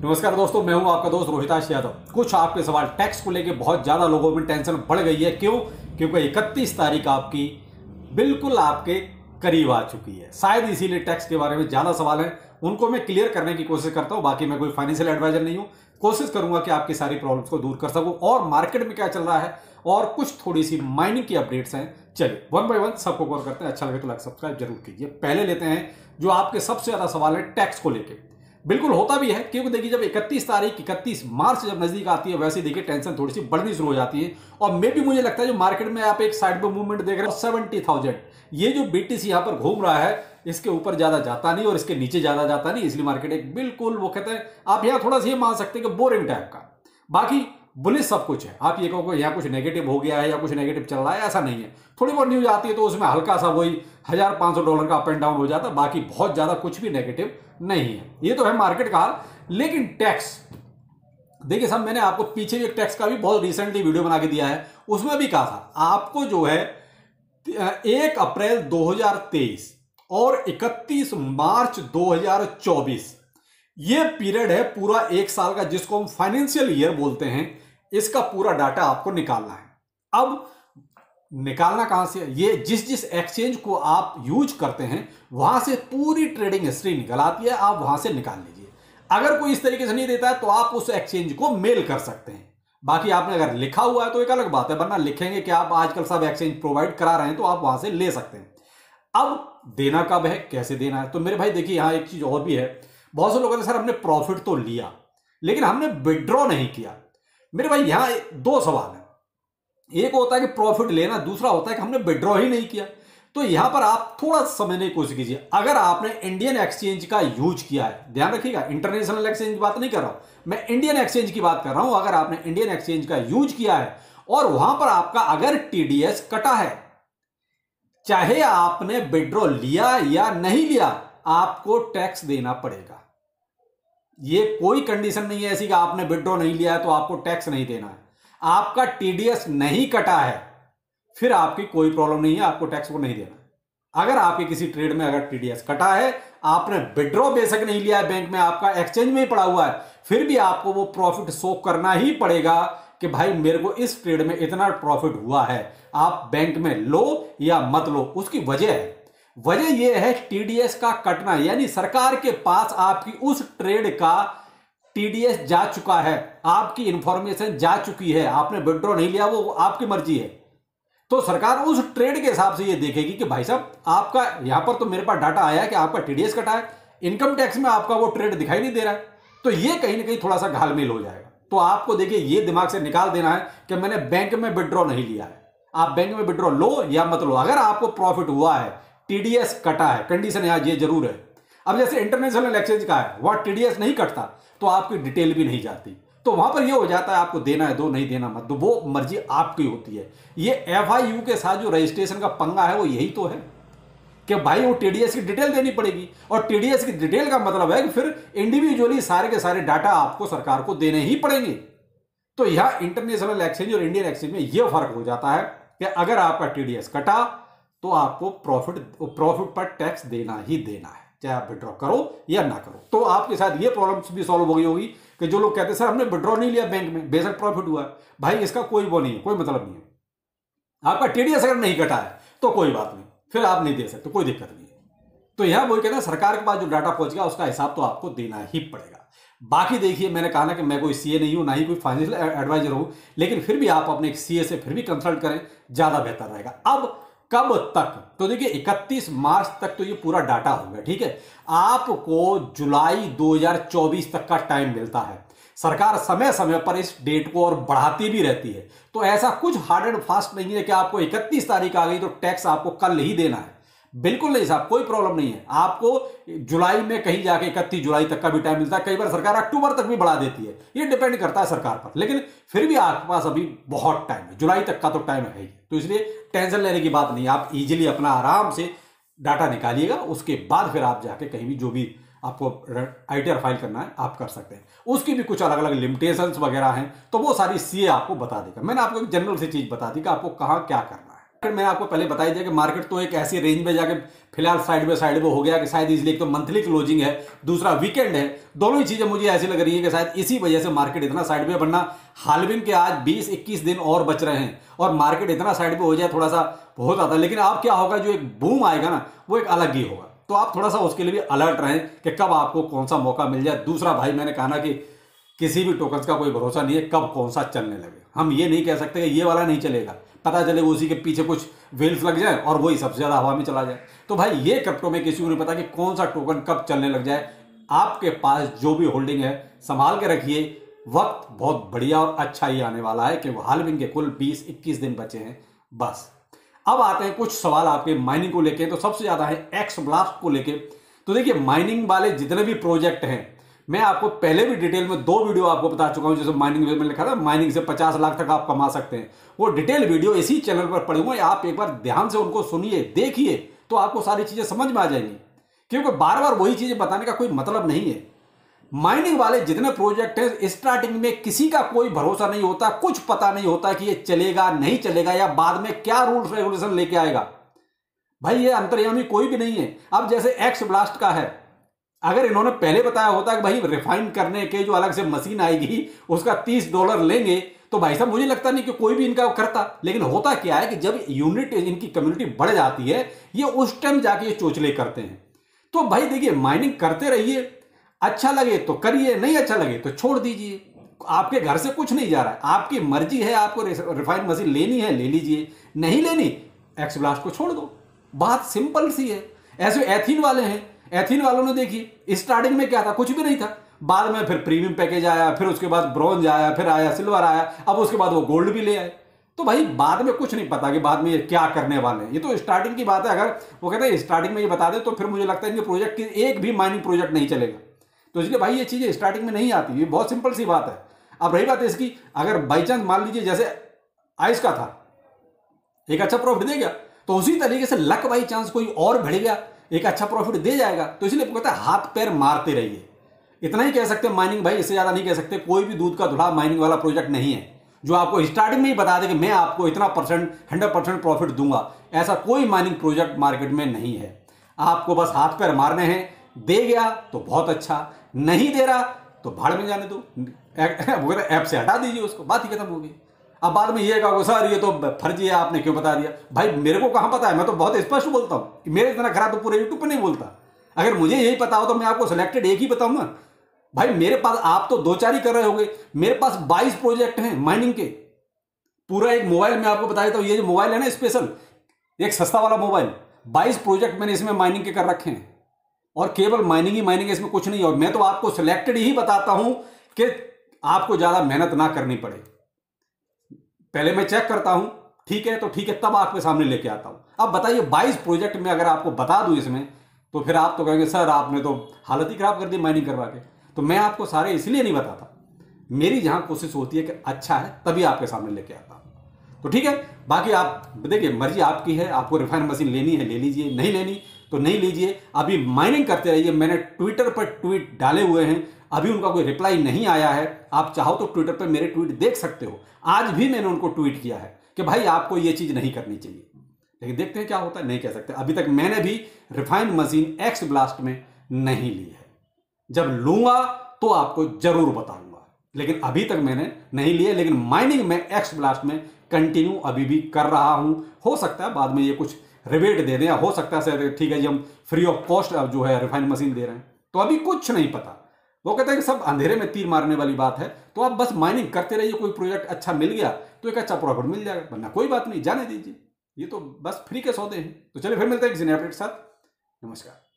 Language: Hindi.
नमस्कार दोस्तों, मैं हूं आपका दोस्त रोहिताश यादव। कुछ आपके सवाल टैक्स को लेके बहुत ज़्यादा लोगों में टेंशन बढ़ गई है। क्यों? क्योंकि 31 तारीख आपकी बिल्कुल आपके करीब आ चुकी है। शायद इसीलिए टैक्स के बारे में ज़्यादा सवाल हैं, उनको मैं क्लियर करने की कोशिश करता हूं। बाकी मैं कोई फाइनेंशियल एडवाइजर नहीं हूं। कोशिश करूंगा कि आपकी सारी प्रॉब्लम्स को दूर कर सकूं और मार्केट में क्या चल रहा है और कुछ थोड़ी सी माइनिंग की अपडेट्स हैं। चलिए वन बाय वन सबको कवर करते हैं। अच्छा लगे तो लाइक सब्सक्राइब जरूर कीजिए। पहले लेते हैं जो आपके सबसे ज़्यादा सवाल है टैक्स को लेकर। बिल्कुल होता भी है, क्योंकि देखिए जब 31 मार्च जब नजदीक आती है, वैसे देखिए टेंशन थोड़ी सी बढ़नी शुरू हो जाती है। और मे भी मुझे लगता है जो मार्केट में आप एक साइड पे मूवमेंट देख रहे हो 70,000, ये जो बीटीसी यहां पर घूम रहा है, इसके ऊपर ज्यादा जाता नहीं और इसके नीचे ज्यादा जाता नहीं। इसलिए मार्केट एक बिल्कुल वो कहते हैं, आप यहां थोड़ा सा ये मान सकते हैं कि बोरिंग टाइप का। बाकी बुलिश सब कुछ है। आप ये कहो यहाँ कुछ नेगेटिव हो गया है या कुछ नेगेटिव चल रहा है, ऐसा नहीं है। थोड़ी बहुत न्यूज आती है तो उसमें हल्का सा वही $1,500 का अप एंड डाउन हो जाता है। बाकी बहुत ज्यादा कुछ भी नेगेटिव नहीं है। ये तो है मार्केट का हाल। लेकिन टैक्स देखिए साहब, मैंने आपको पीछे एक टैक्स का भी बहुत रिसेंटली वीडियो बना के दिया है। उसमें भी कहा था आपको जो है 1 अप्रैल 2023 और 31 मार्च 2024 ये पीरियड है पूरा एक साल का, जिसको हम फाइनेंशियल ईयर बोलते हैं। इसका पूरा डाटा आपको निकालना है। अब निकालना कहां से? ये जिस जिस एक्सचेंज को आप यूज करते हैं वहां से पूरी ट्रेडिंग हिस्ट्री निकल आती है। आप वहां से निकाल लीजिए। अगर कोई इस तरीके से नहीं देता है तो आप उस एक्सचेंज को मेल कर सकते हैं। बाकी आपने अगर लिखा हुआ है तो एक अलग बात है, वरना लिखेंगे कि आप आजकल सब एक्सचेंज प्रोवाइड करा रहे हैं तो आप वहां से ले सकते हैं। अब देना कब है, कैसे देना है? तो मेरे भाई देखिए यहां एक चीज और भी है। बहुत से लोग कहते हैं सर हमने प्रॉफिट तो लिया लेकिन हमने विड्रॉ नहीं किया। मेरे भाई यहां दो सवाल है। एक होता है कि प्रॉफिट लेना, दूसरा होता है कि हमने विड्रॉ ही नहीं किया। तो यहां पर आप थोड़ा समझने की कोशिश कीजिए। अगर आपने इंडियन एक्सचेंज का यूज किया है, ध्यान रखिएगा, इंटरनेशनल एक्सचेंज की बात नहीं कर रहा हूं, मैं इंडियन एक्सचेंज की बात कर रहा हूं। अगर आपने इंडियन एक्सचेंज का यूज किया है और वहां पर आपका अगर टीडीएस कटा है, चाहे आपने विड्रॉ लिया या नहीं लिया, आपको टैक्स देना पड़ेगा। ये कोई कंडीशन नहीं है ऐसी कि आपने विड्रॉ नहीं लिया है तो आपको टैक्स नहीं देना है। आपका टीडीएस नहीं कटा है फिर आपकी कोई प्रॉब्लम नहीं है, आपको टैक्स को नहीं देना। अगर आपके किसी ट्रेड में अगर टीडीएस कटा है, आपने विड्रॉ बेशक नहीं लिया है बैंक में, आपका एक्सचेंज में ही पड़ा हुआ है, फिर भी आपको वो प्रॉफिट शो करना ही पड़ेगा कि भाई मेरे को इस ट्रेड में इतना प्रॉफिट हुआ है। आप बैंक में लो या मत लो, उसकी वजह है। वजह यह है टीडीएस का कटना, यानी सरकार के पास आपकी उस ट्रेड का टीडीएस जा चुका है, आपकी इंफॉर्मेशन जा चुकी है। आपने विड्रॉ नहीं लिया, वो आपकी मर्जी है। तो सरकार उस ट्रेड के हिसाब से ये देखेगी कि भाई साहब आपका यहां पर तो मेरे पास डाटा आया है कि आपका टीडीएस कटा है, इनकम टैक्स में आपका वो ट्रेड दिखाई नहीं दे रहा है, तो ये कहीं ना कहीं थोड़ा सा घालमेल हो जाएगा। तो आपको देखिए ये दिमाग से निकाल देना है कि मैंने बैंक में विड्रॉ नहीं लिया है। आप बैंक में विड्रॉ लो या मत लो, अगर आपको प्रॉफिट हुआ है, टीडीएस कटा है, कंडीशन यहां ये जरूर है। अब जैसे इंटरनेशनल एक्सचेंज का है, वहां टीडीएस नहीं कटता तो आपकी डिटेल भी नहीं जाती, तो वहां पर ये हो जाता है आपको देना है दो, नहीं देना मत दो, वो मर्जी आपकी होती है। ये एफआईयू के साथ जो रजिस्ट्रेशन का पंगा है वो यही तो है कि भाई वो टीडीएस की डिटेल देनी पड़ेगी। और टीडीएस की डिटेल का मतलब है कि फिर इंडिविजुअली सारे के सारे डाटा आपको सरकार को देने ही पड़ेंगे। तो यह इंटरनेशनल एक्सचेंज और इंडियन एक्सचेंज में यह फर्क हो जाता है कि अगर आपका टीडीएस कटा तो आपको प्रॉफिट पर टैक्स देना ही देना है, चाहे आप विड्रॉ करो या ना करो। तो आपके साथ ये प्रॉब्लम्स भी सॉल्व हो गई होगी कि जो लोग कहते हैं सर हमने विड्रॉ नहीं लिया बैंक में, बेशक प्रॉफिट हुआ है, भाई इसका कोई वो नहीं है, कोई मतलब नहीं है। आपका टीडीएस अगर नहीं कटा है तो कोई बात नहीं, फिर आप नहीं दे सकते, कोई दिक्कत नहीं है। तो यहां वही कहते हैं सरकार के पास जो डाटा पहुंच गया उसका हिसाब तो आपको देना ही पड़ेगा। बाकी देखिए मैंने कहा ना कि मैं कोई सीए नहीं हूं, ना ही कोई फाइनेंशियल एडवाइजर हूं, लेकिन फिर भी आप अपने सीए से फिर भी कंसल्ट करें, ज्यादा बेहतर रहेगा। अब कब तक? तो देखिए 31 मार्च तक तो ये पूरा डाटा हो गया, ठीक है। आपको जुलाई 2024 तक का टाइम मिलता है। सरकार समय समय पर इस डेट को और बढ़ाती भी रहती है। तो ऐसा कुछ हार्ड एंड फास्ट नहीं है कि आपको 31 तारीख आ गई तो टैक्स आपको कल ही देना है। बिल्कुल नहीं साहब, कोई प्रॉब्लम नहीं है। आपको जुलाई में कहीं जाके 31 जुलाई तक का भी टाइम मिलता है, कई बार सरकार अक्टूबर तक भी बढ़ा देती है, ये डिपेंड करता है सरकार पर। लेकिन फिर भी आपके पास अभी बहुत टाइम है, जुलाई तक का तो टाइम है ही। तो इसलिए टेंशन लेने की बात नहीं, आप इजीली अपना आराम से डाटा निकालिएगा। उसके बाद फिर आप जाके कहीं भी जो भी आपको आईटीआर फाइल करना है आप कर सकते हैं। उसकी भी कुछ अलग अलग लिमिटेशंस वगैरह हैं, तो वो सारी सीए आपको बता देगा। मैंने आपको एक जनरल सी चीज बता दी कि आपको कहां क्या करना है। मैंने आपको पहले बताई दिया कि मार्केट तो एक ऐसी रेंज में जाके फिलहाल साइड बाय हो गया कि शायद इसलिए एक तो मंथली क्लोजिंग है, दूसरा वीकेंड है, दोनों ही चीजें मुझे ऐसी लग रही है कि शायद इसी वजह से मार्केट इतना साइड में, वरना हाल्विंग के आज 20-21 दिन और बच रहे हैं और मार्केट इतना साइड में हो जाए थोड़ा सा बहुत आता है। लेकिन अब क्या होगा, जो एक बूम आएगा ना वो एक अलग ही होगा, तो आप थोड़ा सा उसके लिए भी अलर्ट रहें कि कब आपको कौन सा मौका मिल जाए। दूसरा भाई मैंने कहा ना कि किसी भी टोकन्स का कोई भरोसा नहीं है कब कौन सा चलने लगे। हम ये नहीं कह सकते कि ये वाला नहीं चलेगा, पता चले उसी के पीछे कुछ वेल्स लग जाए और वही सबसे ज्यादा हवा में चला जाए। तो भाई ये क्रिप्टो में किसी को नहीं पता कि कौन सा टोकन कब चलने लग जाए। आपके पास जो भी होल्डिंग है संभाल के रखिए, वक्त बहुत बढ़िया और अच्छा ही आने वाला है, क्योंकि हाल्विंग के कुल 20-21 दिन बचे हैं बस। अब आते हैं कुछ सवाल आपके माइनिंग को लेके, तो सबसे ज्यादा है एक्स ब्लास्ट को लेके। तो देखिए माइनिंग वाले जितने भी प्रोजेक्ट हैं, मैं आपको पहले भी डिटेल में 2 वीडियो आपको बता चुका हूं। जैसे माइनिंग में लिखा था माइनिंग से 50 लाख तक आप कमा सकते हैं, वो डिटेल वीडियो इसी चैनल पर पड़े हुए हैं, आप एक बार ध्यान से उनको सुनिए देखिए तो आपको सारी चीजें समझ में आ जाएंगी, क्योंकि बार बार वही चीजें बताने का कोई मतलब नहीं है। माइनिंग वाले जितने प्रोजेक्ट हैं स्टार्टिंग में किसी का कोई भरोसा नहीं होता, कुछ पता नहीं होता कि ये चलेगा नहीं चलेगा या बाद में क्या रूल्स रेगुलेशन लेके आएगा। भाई ये अंतर्यामी कोई भी नहीं है। अब जैसे एक्स ब्लास्ट का है, अगर इन्होंने पहले बताया होता कि भाई रिफाइन करने के जो अलग से मशीन आएगी उसका $30 लेंगे, तो भाई साहब मुझे लगता नहीं कि कोई भी इनका करता। लेकिन होता क्या है कि जब यूनिट इनकी कम्युनिटी बढ़ जाती है, ये उस टाइम जाके ये चोचले करते हैं। तो भाई देखिए माइनिंग करते रहिए, अच्छा लगे तो करिए, नहीं अच्छा लगे तो छोड़ दीजिए। आपके घर से कुछ नहीं जा रहा है, आपकी मर्जी है, आपको रिफाइन मशीन लेनी है ले लीजिए, नहीं लेनी एक्स ब्लास्ट को छोड़ दो। बात सिंपल सी है। ऐसे एथीन वाले हैं, एथीन वालों ने देखिए स्टार्टिंग में क्या था, कुछ भी नहीं था, बाद में फिर प्रीमियम पैकेज आया, फिर उसके बाद ब्रॉन्ज आया, फिर आया सिल्वर आया, अब उसके बाद वो गोल्ड भी ले आए। तो भाई बाद में कुछ नहीं पता कि बाद में ये क्या करने वाले हैं, ये तो स्टार्टिंग की बात है। अगर वो कहते हैं स्टार्टिंग में ये बता दे तो फिर मुझे लगता है कि प्रोजेक्ट की एक भी माइनिंग प्रोजेक्ट नहीं चलेगा। तो इसलिए भाई ये चीजें स्टार्टिंग में नहीं आती, ये बहुत सिंपल सी बात है। अब रही बात है इसकी, अगर बाई चांस मान लीजिए जैसे आइस का था, एक अच्छा प्रॉफिट दे गया, तो उसी तरीके से लक बाई चांस कोई और बढ़ गया, एक अच्छा प्रॉफिट दे जाएगा। तो इसलिए कहता है हाथ पैर मारते रहिए, इतना ही कह सकते हैं माइनिंग भाई, इससे ज्यादा नहीं कह सकते। कोई भी दूध का धुला माइनिंग वाला प्रोजेक्ट नहीं है जो आपको स्टार्टिंग में ही बता दे कि मैं आपको इतना परसेंट 100% प्रॉफिट दूंगा। ऐसा कोई माइनिंग प्रोजेक्ट मार्केट में नहीं है। आपको बस हाथ पैर मारने हैं, दे गया तो बहुत अच्छा, नहीं दे रहा तो भाड़ में जाने दो, ऐप से हटा दीजिए उसको, बात ही खत्म हो गई। अब बाद में ये कहोगे सर ये तो फर्जी है, आपने क्यों बता दिया। भाई मेरे को कहां पता है, मैं तो बहुत स्पष्ट बोलता हूं कि मेरे इतना खराब तो पूरे यूट्यूब पे नहीं बोलता। अगर मुझे यही पता हो तो मैं आपको सिलेक्टेड एक ही बताऊं ना। भाई मेरे पास, आप तो 2-4 ही कर रहे होगे, मेरे पास 22 प्रोजेक्ट हैं माइनिंग के। पूरा एक मोबाइल में आपको बता देता हूं, ये जो मोबाइल है ना स्पेशल, एक सस्ता वाला मोबाइल, 22 प्रोजेक्ट मैंने इसमें माइनिंग के कर रखे हैं, और केवल माइनिंग ही माइनिंग, इसमें कुछ नहीं। और मैं तो आपको सिलेक्टेड ही बताता हूं कि आपको ज्यादा मेहनत ना करनी पड़े। पहले मैं चेक करता हूं, ठीक है तो ठीक है, तब आपके सामने लेके आता हूं। अब बताइए 22 प्रोजेक्ट में अगर आपको बता दूं इसमें, तो फिर आप तो कहेंगे सर आपने तो हालत ही खराब कर दी माइनिंग करवा के। तो मैं आपको सारे इसलिए नहीं बताता, मेरी जहां कोशिश होती है कि अच्छा है तभी आपके सामने लेके आता हूं। तो ठीक है, बाकी आप देखिए मर्जी आपकी है, आपको रिफाइन मशीन लेनी है ले लीजिए, नहीं लेनी तो नहीं लीजिए, अभी माइनिंग करते रहिए। मैंने ट्विटर पर ट्वीट डाले हुए हैं, अभी उनका कोई रिप्लाई नहीं आया है। आप चाहो तो ट्विटर पर मेरे ट्वीट देख सकते हो, आज भी मैंने उनको ट्वीट किया है कि भाई आपको ये चीज नहीं करनी चाहिए, लेकिन देखते हैं क्या होता है, नहीं कह सकते। अभी तक मैंने भी रिफाइन मशीन एक्स ब्लास्ट में नहीं ली है, जब लूंगा तो आपको जरूर बताऊंगा, लेकिन अभी तक मैंने नहीं लिए। लेकिन माइनिंग में एक्स ब्लास्ट में कंटिन्यू अभी भी कर रहा हूं। हो सकता है बाद में ये कुछ रिबेट दे दें, हो सकता है ठीक है जी हम फ्री ऑफ कॉस्ट जो है रिफाइन मशीन दे रहे हैं, तो अभी कुछ नहीं पता। वो कहते हैं कि सब अंधेरे में तीर मारने वाली बात है। तो आप बस माइनिंग करते रहिए, कोई प्रोजेक्ट अच्छा मिल गया तो एक अच्छा प्रॉफिट मिल जाएगा, वरना कोई बात नहीं, जाने दीजिए, ये तो बस फ्री के सौदे हैं। तो चलिए फिर मिलते हैं किसी नए अपडेट के साथ। नमस्कार।